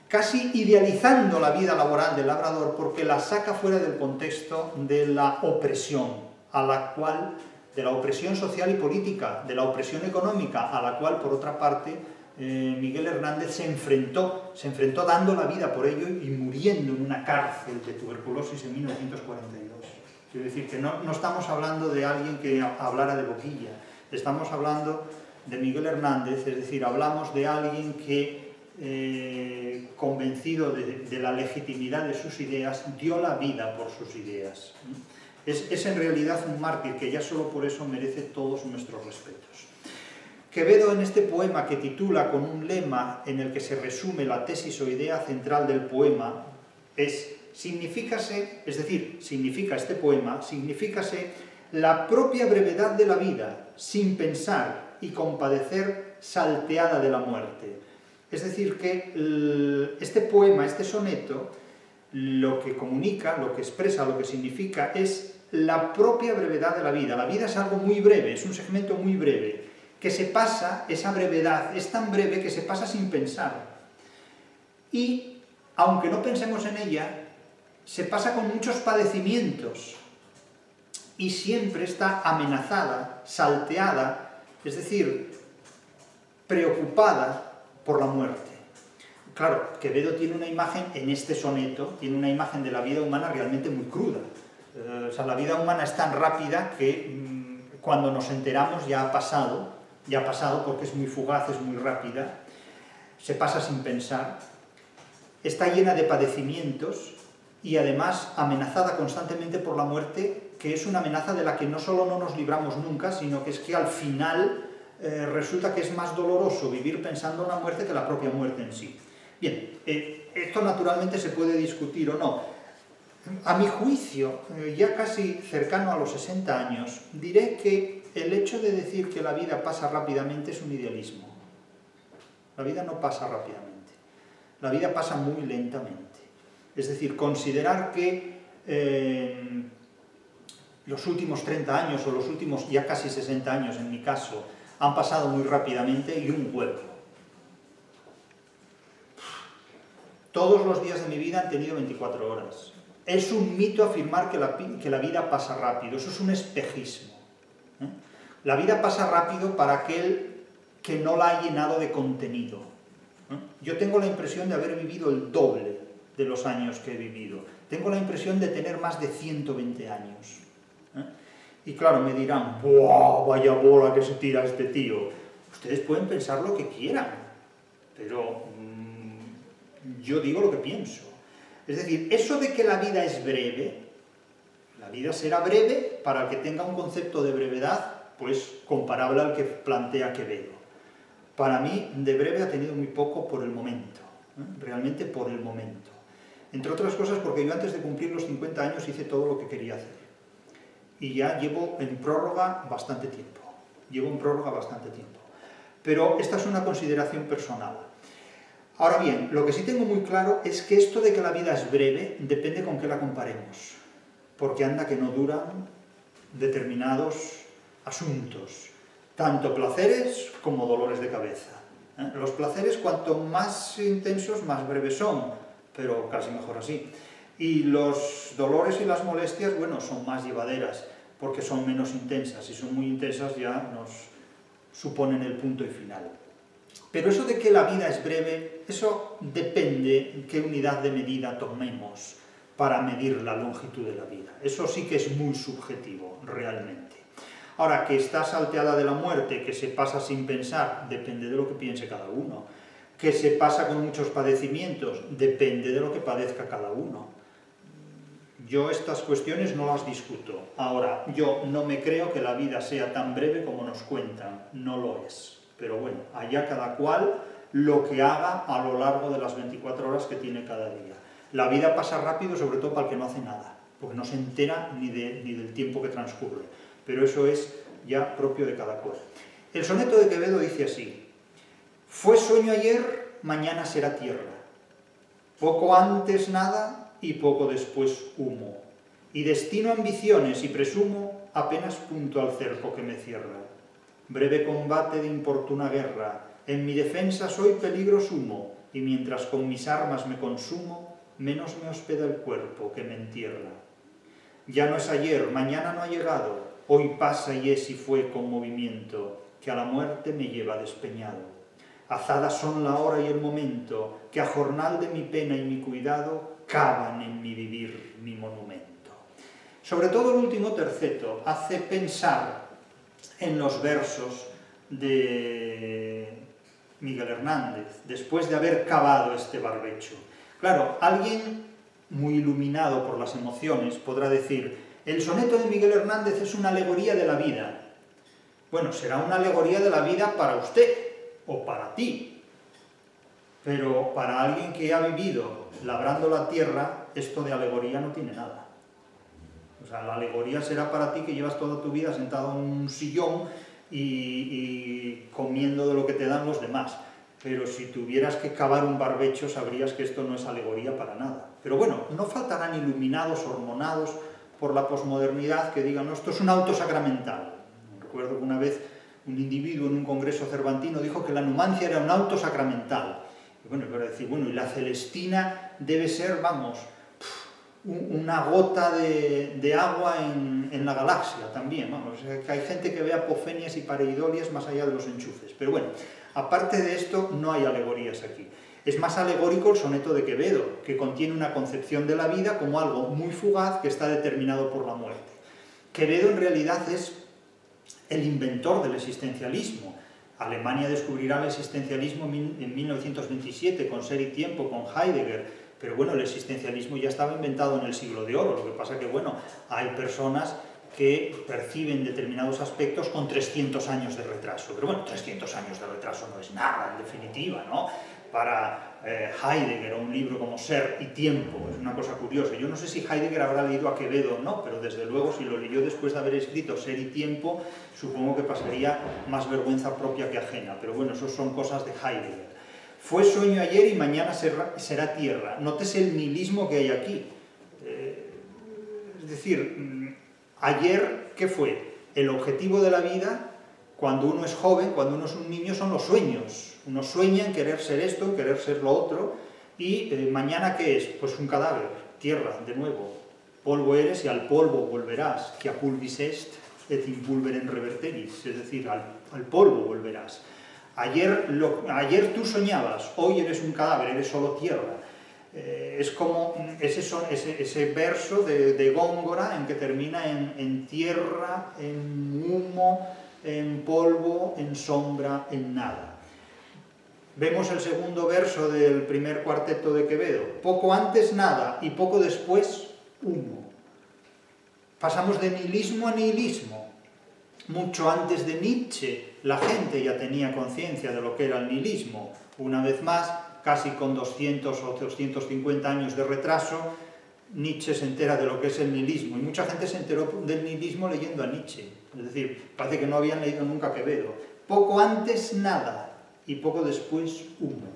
casi idealizando la vida laboral del labrador porque la saca fuera del contexto de la opresión, de la opresión social y política, de la opresión económica, a la cual, por otra parte, Miguel Hernández se enfrentó dando la vida por ello y muriendo en una cárcel de tuberculosis en 1942. Quiero decir que no estamos hablando de alguien que hablara de boquilla, estamos hablando de Miguel Hernández, es decir, hablamos de alguien que, convencido de la legitimidad de sus ideas, dio la vida por sus ideas. Es en realidad un mártir que ya solo por eso merece todos nuestros respetos. Quevedo, en este poema que titula con un lema en el que se resume la tesis o idea central del poema, significa este poema, significase la propia brevedad de la vida, sin pensar y con padecer salteada de la muerte. Es decir, que este poema, este soneto, lo que comunica, lo que expresa, lo que significa es la propia brevedad de la vida. La vida es algo muy breve, es un segmento muy breve, que se pasa, esa brevedad es tan breve que se pasa sin pensar. Y, aunque no pensemos en ella, se pasa con muchos padecimientos y siempre está amenazada, salteada, es decir, preocupada por la muerte. Claro, Quevedo tiene una imagen, en este soneto, tiene una imagen de la vida humana realmente muy cruda. O sea, la vida humana es tan rápida que cuando nos enteramos ya ha pasado porque es muy fugaz, es muy rápida, se pasa sin pensar, está llena de padecimientos y además amenazada constantemente por la muerte, que es una amenaza de la que no solo no nos libramos nunca, sino que es que al final resulta que es más doloroso vivir pensando en la muerte que la propia muerte en sí. Bien, esto naturalmente se puede discutir o no. A mi juicio, ya casi cercano a los 60 años, diré que el hecho de decir que la vida pasa rápidamente es un idealismo. La vida no pasa rápidamente. La vida pasa muy lentamente. Es decir, considerar que los últimos 30 años o los últimos ya casi 60 años, en mi caso, han pasado muy rápidamente y un huevo. Todos los días de mi vida han tenido 24 horas. Es un mito afirmar que la vida pasa rápido, eso es un espejismo. La vida pasa rápido para aquel que no la ha llenado de contenido. Yo tengo la impresión de haber vivido el doble de los años que he vivido. Tengo la impresión de tener más de 120 años. Y claro, me dirán, ¡buah, vaya bola que se tira este tío! Ustedes pueden pensar lo que quieran, pero yo digo lo que pienso. Es decir, eso de que la vida es breve, la vida será breve para el que tenga un concepto de brevedad, pues comparable al que plantea Quevedo. Para mí, de breve ha tenido muy poco por el momento, realmente por el momento. Entre otras cosas porque yo antes de cumplir los 50 años hice todo lo que quería hacer. Y ya llevo en prórroga bastante tiempo. Pero esta es una consideración personal. Ahora bien, lo que sí tengo muy claro es que esto de que la vida es breve depende con qué la comparemos. Porque anda que no duran determinados asuntos, tanto placeres como dolores de cabeza. Los placeres, cuanto más intensos, más breves son, pero casi mejor así. Y los dolores y las molestias, bueno, son más llevaderas, porque son menos intensas. Si son muy intensas ya nos suponen el punto y final. Pero eso de que la vida es breve, eso depende qué unidad de medida tomemos para medir la longitud de la vida. Eso sí que es muy subjetivo, realmente. Ahora, que está salteada de la muerte, que se pasa sin pensar, depende de lo que piense cada uno. Que se pasa con muchos padecimientos, depende de lo que padezca cada uno. Yo estas cuestiones no las discuto. Ahora, yo no me creo que la vida sea tan breve como nos cuentan, no lo es. Pero bueno, allá cada cual lo que haga a lo largo de las 24 horas que tiene cada día. La vida pasa rápido, sobre todo para el que no hace nada, porque no se entera ni del tiempo que transcurre. Pero eso es ya propio de cada cual. El soneto de Quevedo dice así: fue sueño ayer, mañana será tierra. Poco antes nada y poco después humo. Y destino ambiciones y presumo apenas punto al cerco que me cierra. Breve combate de importuna guerra, en mi defensa soy peligro sumo, y mientras con mis armas me consumo, menos me hospeda el cuerpo que me entierra. Ya no es ayer, mañana no ha llegado, hoy pasa y es y fue con movimiento, que a la muerte me lleva despeñado. azadas son la hora y el momento, que a jornal de mi pena y mi cuidado cavan en mi vivir mi monumento. Sobre todo el último terceto hace pensar en los versos de Miguel Hernández, después de haber cavado este barbecho. Claro, alguien muy iluminado por las emociones podrá decir: el soneto de Miguel Hernández es una alegoría de la vida. Bueno, será una alegoría de la vida para usted o para ti, pero para alguien que ha vivido labrando la tierra, esto de alegoría no tiene nada. O sea, la alegoría será para ti que llevas toda tu vida sentado en un sillón y comiendo de lo que te dan los demás. Pero si tuvieras que cavar un barbecho, sabrías que esto no es alegoría para nada. Pero bueno, no faltarán iluminados, hormonados por la posmodernidad que digan: no, esto es un auto sacramental. Recuerdo que una vez un individuo en un congreso cervantino dijo que la numancia era un auto sacramental. Y bueno, para decir, bueno, y la Celestina debe ser, vamos, una gota de agua en la galaxia también, vamos, que hay gente que ve apofenias y pareidolias más allá de los enchufes. Pero bueno, aparte de esto, no hay alegorías aquí. Es más alegórico el soneto de Quevedo, que contiene una concepción de la vida como algo muy fugaz que está determinado por la muerte. Quevedo en realidad es el inventor del existencialismo. Alemania descubrirá el existencialismo en 1927 con Ser y Tiempo, con Heidegger. Pero bueno, el existencialismo ya estaba inventado en el siglo de oro, lo que pasa que, bueno, hay personas que perciben determinados aspectos con 300 años de retraso. Pero bueno, 300 años de retraso no es nada, en definitiva, ¿no? Para Heidegger, un libro como Ser y Tiempo, es una cosa curiosa. Yo no sé si Heidegger habrá leído a Quevedo o no, pero desde luego si lo leyó después de haber escrito Ser y Tiempo, supongo que pasaría más vergüenza propia que ajena. Pero bueno, eso son cosas de Heidegger. Fue sueño ayer y mañana será tierra. Nótese el nihilismo que hay aquí. Es decir, ayer, ¿qué fue? El objetivo de la vida, cuando uno es joven, cuando uno es un niño, son los sueños. Uno sueña en querer ser esto, en querer ser lo otro, y mañana, ¿qué es? Pues un cadáver, tierra, de nuevo. Polvo eres y al polvo volverás, que a pulvis est et in pulverem reverteris, es decir, al polvo volverás. Ayer tú soñabas, hoy eres un cadáver, eres solo tierra. Es como ese verso de Góngora en que termina en tierra, en humo, en polvo, en sombra, en nada. Vemos el segundo verso del primer cuarteto de Quevedo. Poco antes nada y poco después humo. Pasamos de nihilismo a nihilismo. Mucho antes de Nietzsche, la gente ya tenía conciencia de lo que era el nihilismo. Una vez más, casi con 200 o 250 años de retraso, Nietzsche se entera de lo que es el nihilismo. Y mucha gente se enteró del nihilismo leyendo a Nietzsche. Es decir, parece que no habían leído nunca a Quevedo. Poco antes nada y poco después humo.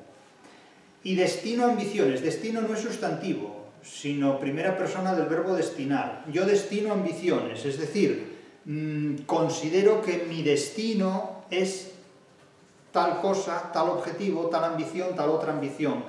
Y destino ambiciones. Destino no es sustantivo, sino primera persona del verbo destinar. Yo destino ambiciones, es decir, considero que mi destino es tal cosa, tal objetivo, tal ambición, tal otra ambición.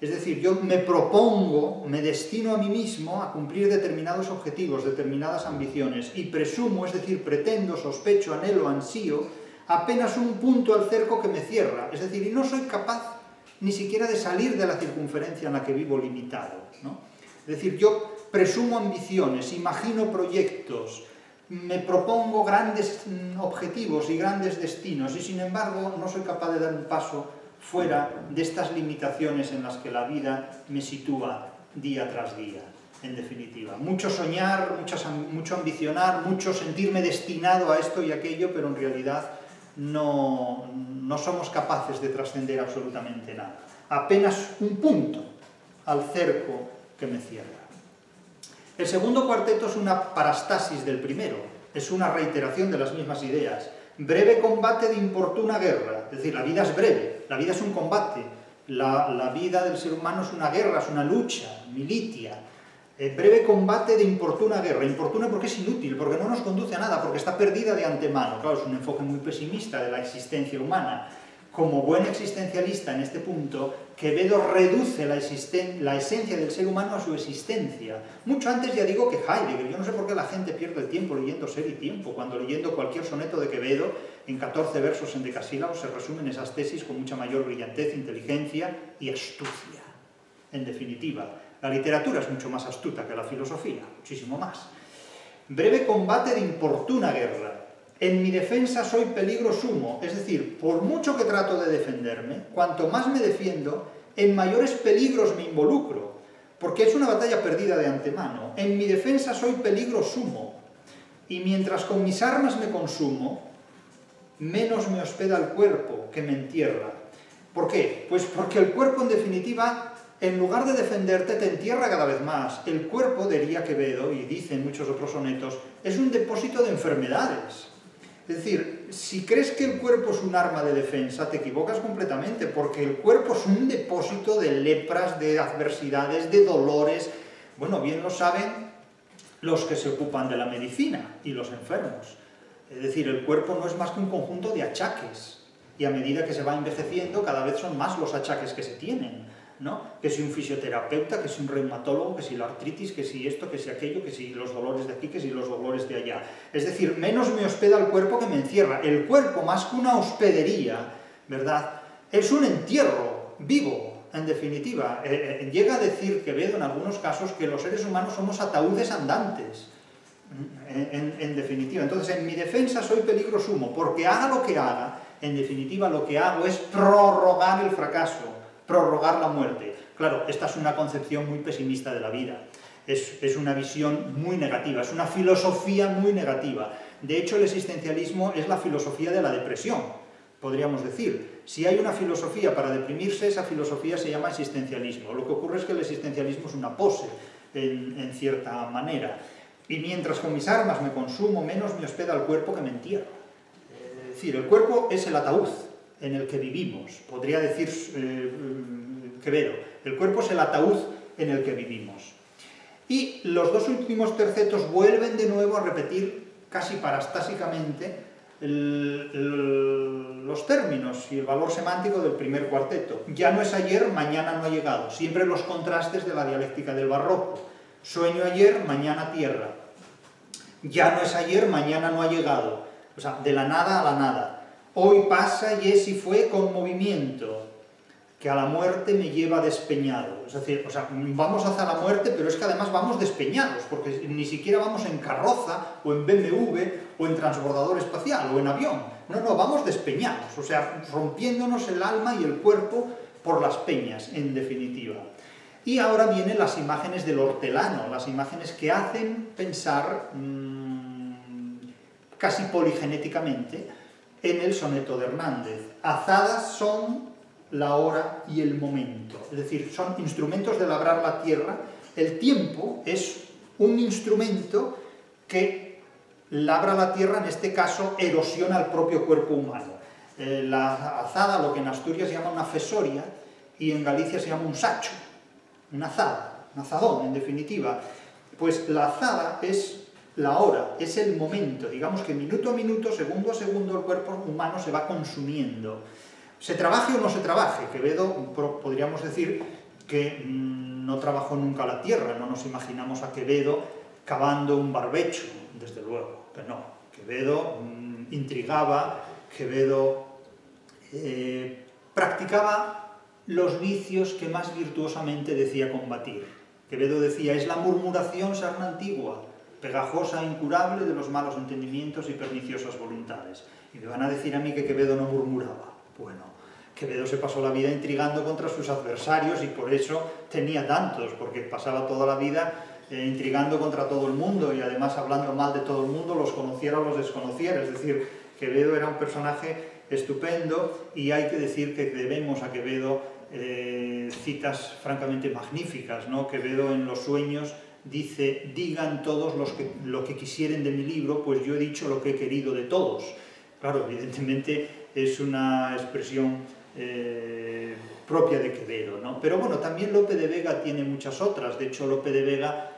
Es decir, yo me propongo, me destino a mí mismo a cumplir determinados objetivos, determinadas ambiciones, y presumo, es decir, pretendo, sospecho, anhelo, ansío, apenas un punto al cerco que me cierra. Es decir, y no soy capaz ni siquiera de salir de la circunferencia en la que vivo limitado, ¿no? Es decir, yo presumo ambiciones, imagino proyectos, me propongo grandes objetivos y grandes destinos, y sin embargo no soy capaz de dar un paso fuera de estas limitaciones en las que la vida me sitúa día tras día, en definitiva. Mucho soñar, mucho ambicionar, mucho sentirme destinado a esto y aquello, pero en realidad no somos capaces de trascender absolutamente nada. Apenas un punto al cerco que me cierra. El segundo cuarteto es una parastasis del primero, es una reiteración de las mismas ideas. Breve combate de importuna guerra, es decir, la vida es breve, la vida es un combate, la vida del ser humano es una guerra, es una lucha, militia. Breve combate de importuna guerra, importuna porque es inútil, porque no nos conduce a nada, porque está perdida de antemano. Claro, es un enfoque muy pesimista de la existencia humana. como buen existencialista en este punto, Quevedo reduce la esencia del ser humano a su existencia. Mucho antes, ya digo, que Heidegger. Yo no sé por qué la gente pierde el tiempo leyendo Ser y Tiempo, cuando leyendo cualquier soneto de Quevedo, en 14 versos en decasílabos, se resumen esas tesis con mucha mayor brillantez, inteligencia y astucia. En definitiva, la literatura es mucho más astuta que la filosofía, muchísimo más. Breve combate de importuna guerra. En mi defensa soy peligro sumo, es decir, por mucho que trato de defenderme, cuanto más me defiendo, en mayores peligros me involucro, porque es una batalla perdida de antemano. En mi defensa soy peligro sumo, y mientras con mis armas me consumo, menos me hospeda el cuerpo que me entierra. ¿Por qué? Pues porque el cuerpo, en definitiva, en lugar de defenderte, te entierra cada vez más. El cuerpo, diría Quevedo, y dice en muchos otros sonetos, es un depósito de enfermedades. Es decir, si crees que el cuerpo es un arma de defensa, te equivocas completamente, porque el cuerpo es un depósito de lepras, de adversidades, de dolores. Bueno, bien lo saben los que se ocupan de la medicina y los enfermos. Es decir, el cuerpo no es más que un conjunto de achaques, y a medida que se va envejeciendo, cada vez son más los achaques que se tienen, ¿no? Que si un fisioterapeuta, que si un reumatólogo, que si la artritis, que si esto, que si aquello, que si los dolores de aquí, que si los dolores de allá. Es decir, menos me hospeda el cuerpo que me encierra. El cuerpo, más que una hospedería, ¿verdad?, es un entierro vivo, en definitiva. Llega a decir Quevedo en algunos casos que los seres humanos somos ataúdes andantes, en definitiva. Entonces, en mi defensa soy peligro sumo, porque haga lo que haga, en definitiva lo que hago es prorrogar el fracaso, prorrogar la muerte. Claro, esta es una concepción muy pesimista de la vida, es una visión muy negativa, es una filosofía muy negativa. De hecho, el existencialismo es la filosofía de la depresión, podríamos decir. Si hay una filosofía para deprimirse, esa filosofía se llama existencialismo. Lo que ocurre es que el existencialismo es una pose, en cierta manera. Y mientras con mis armas me consumo, menos me hospeda el cuerpo que me entierra. Es decir, el cuerpo es el ataúd en el que vivimos, podría decir Quevedo. El cuerpo es el ataúd en el que vivimos. Y los dos últimos tercetos vuelven de nuevo a repetir casi parastásicamente los términos y el valor semántico del primer cuarteto. Ya no es ayer, mañana no ha llegado. Siempre los contrastes de la dialéctica del barroco. Sueño ayer, mañana tierra. Ya no es ayer, mañana no ha llegado. O sea, de la nada a la nada. Hoy pasa y es y fue con movimiento, que a la muerte me lleva despeñado. Es decir, vamos hacia la muerte, pero es que además vamos despeñados, porque ni siquiera vamos en carroza, o en BMW, o en transbordador espacial, o en avión. No, no, vamos despeñados, o sea, rompiéndonos el alma y el cuerpo por las peñas, en definitiva. Y ahora vienen las imágenes del hortelano, las imágenes que hacen pensar casi poligenéticamente en el soneto de Hernández. Azadas son la hora y el momento, es decir, son instrumentos de labrar la tierra. El tiempo es un instrumento que labra la tierra, en este caso erosiona el propio cuerpo humano. La azada, lo que en Asturias se llama una fesoria, y en Galicia se llama un sacho, una azada, un azadón, en definitiva. Pues la azada es la hora, es el momento, digamos que minuto a minuto, segundo a segundo, el cuerpo humano se va consumiendo. Se trabaje o no se trabaje, Quevedo podríamos decir que no trabajó nunca la tierra, no nos imaginamos a Quevedo cavando un barbecho, desde luego, pero no. Quevedo intrigaba, Quevedo practicaba los vicios que más virtuosamente decía combatir. Quevedo decía, es la murmuración sarna antigua, pegajosa e incurable de los malos entendimientos y perniciosas voluntades. Y me van a decir a mí que Quevedo no murmuraba. Bueno, Quevedo se pasó la vida intrigando contra sus adversarios y por eso tenía tantos, porque pasaba toda la vida intrigando contra todo el mundo y además hablando mal de todo el mundo, los conociera o los desconociera. Es decir, Quevedo era un personaje estupendo y hay que decir que debemos a Quevedo citas francamente magníficas, ¿no? Quevedo en Los sueños dice, digan todos lo que quisieren de mi libro, pues yo he dicho lo que he querido de todos. Claro, evidentemente es una expresión propia de Quevedo, ¿no? Pero bueno, también Lope de Vega tiene muchas otras. De hecho, Lope de Vega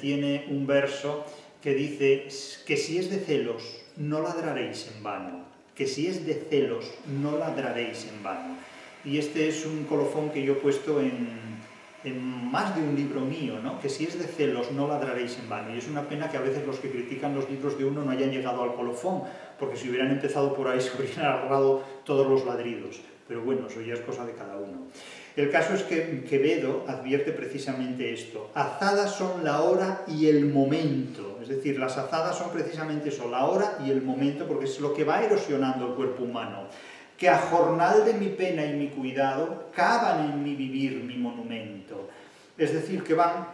tiene un verso que dice que si es de celos, no ladraréis en vano. que si es de celos no ladraréis en vano. Y este es un colofón que yo he puesto en más de un libro mío, ¿no? Que si es de celos no ladraréis en vano. Y es una pena que a veces los que critican los libros de uno no hayan llegado al colofón, porque si hubieran empezado por ahí se hubieran ahorrado todos los ladridos. Pero bueno, eso ya es cosa de cada uno. El caso es que Quevedo advierte precisamente esto. Azadas son la hora y el momento. Es decir, las azadas son precisamente eso, la hora y el momento, porque es lo que va erosionando el cuerpo humano. Que a jornal de mi pena y mi cuidado cavan en mi vivir mi monumento. Es decir, que van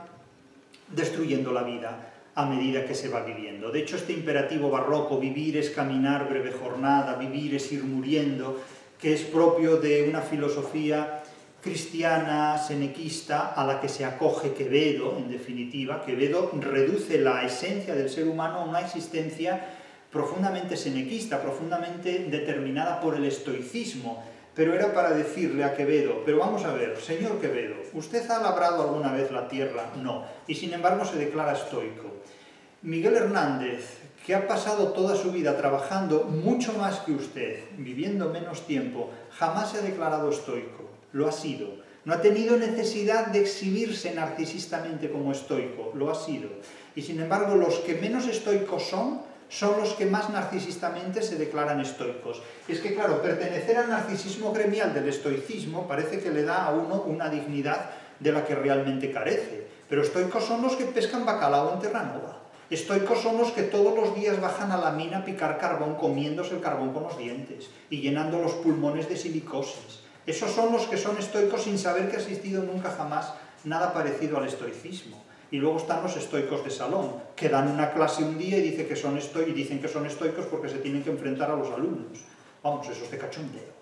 destruyendo la vida a medida que se va viviendo. De hecho, este imperativo barroco, vivir es caminar breve jornada, vivir es ir muriendo, que es propio de una filosofía cristiana, senequista, a la que se acoge Quevedo, en definitiva. Quevedo reduce la esencia del ser humano a una existencia profundamente senequista, profundamente determinada por el estoicismo, pero era para decirle a Quevedo, pero vamos a ver, señor Quevedo, ¿usted ha labrado alguna vez la tierra? No, y sin embargo se declara estoico. Miguel Hernández, que ha pasado toda su vida trabajando mucho más que usted, viviendo menos tiempo, jamás se ha declarado estoico, lo ha sido. No ha tenido necesidad de exhibirse narcisistamente como estoico, lo ha sido. Y sin embargo, los que menos estoicos son los que más narcisistamente se declaran estoicos. Y es que, claro, pertenecer al narcisismo gremial del estoicismo parece que le da a uno una dignidad de la que realmente carece. Pero estoicos son los que pescan bacalao en Terranova. Estoicos son los que todos los días bajan a la mina a picar carbón, comiéndose el carbón con los dientes y llenando los pulmones de silicosis. Esos son los que son estoicos sin saber que ha existido nunca jamás nada parecido al estoicismo. Y luego están los estoicos de salón, que dan una clase un día y dicen que son estoicos porque se tienen que enfrentar a los alumnos. Vamos, eso es de cachondeo.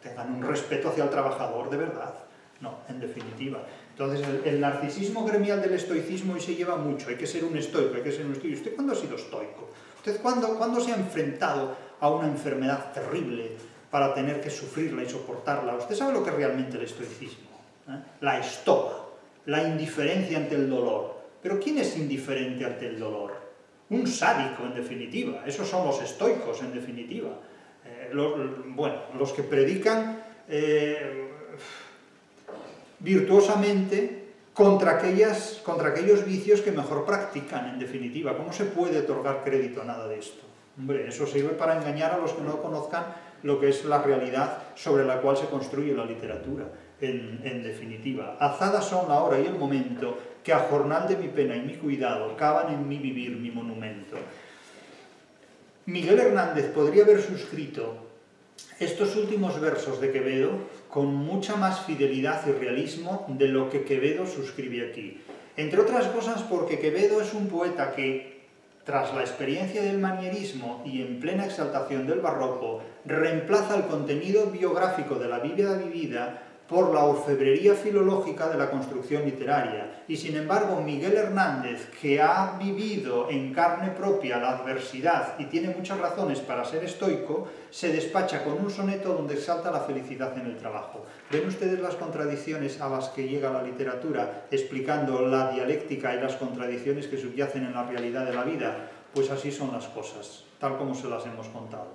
Tengan un respeto hacia el trabajador de verdad. No, en definitiva. Entonces, el narcisismo gremial del estoicismo hoy se lleva mucho. Hay que ser un estoico, hay que ser un estoico. ¿Usted cuándo ha sido estoico? ¿Usted cuándo se ha enfrentado a una enfermedad terrible para tener que sufrirla y soportarla? ¿Usted sabe lo que es realmente el estoicismo? La estoa. La indiferencia ante el dolor. ¿Pero quién es indiferente ante el dolor? Un sádico, en definitiva. Esos son los estoicos, en definitiva. Los que predican virtuosamente contra aquellos vicios que mejor practican, en definitiva. ¿Cómo se puede otorgar crédito a nada de esto? Hombre, eso sirve para engañar a los que no conozcan lo que es la realidad sobre la cual se construye la literatura. En definitiva, azadas son la hora y el momento que a jornal de mi pena y mi cuidado cavan en mi vivir mi monumento. Miguel Hernández podría haber suscrito estos últimos versos de Quevedo con mucha más fidelidad y realismo de lo que Quevedo suscribe aquí. Entre otras cosas porque Quevedo es un poeta que, tras la experiencia del manierismo y en plena exaltación del barroco, reemplaza el contenido biográfico de la vida vivida por la orfebrería filológica de la construcción literaria. Y sin embargo, Miguel Hernández, que ha vivido en carne propia la adversidad y tiene muchas razones para ser estoico, se despacha con un soneto donde exalta la felicidad en el trabajo. ¿Ven ustedes las contradicciones a las que llega la literatura explicando la dialéctica y las contradicciones que subyacen en la realidad de la vida? Pues así son las cosas, tal como se las hemos contado.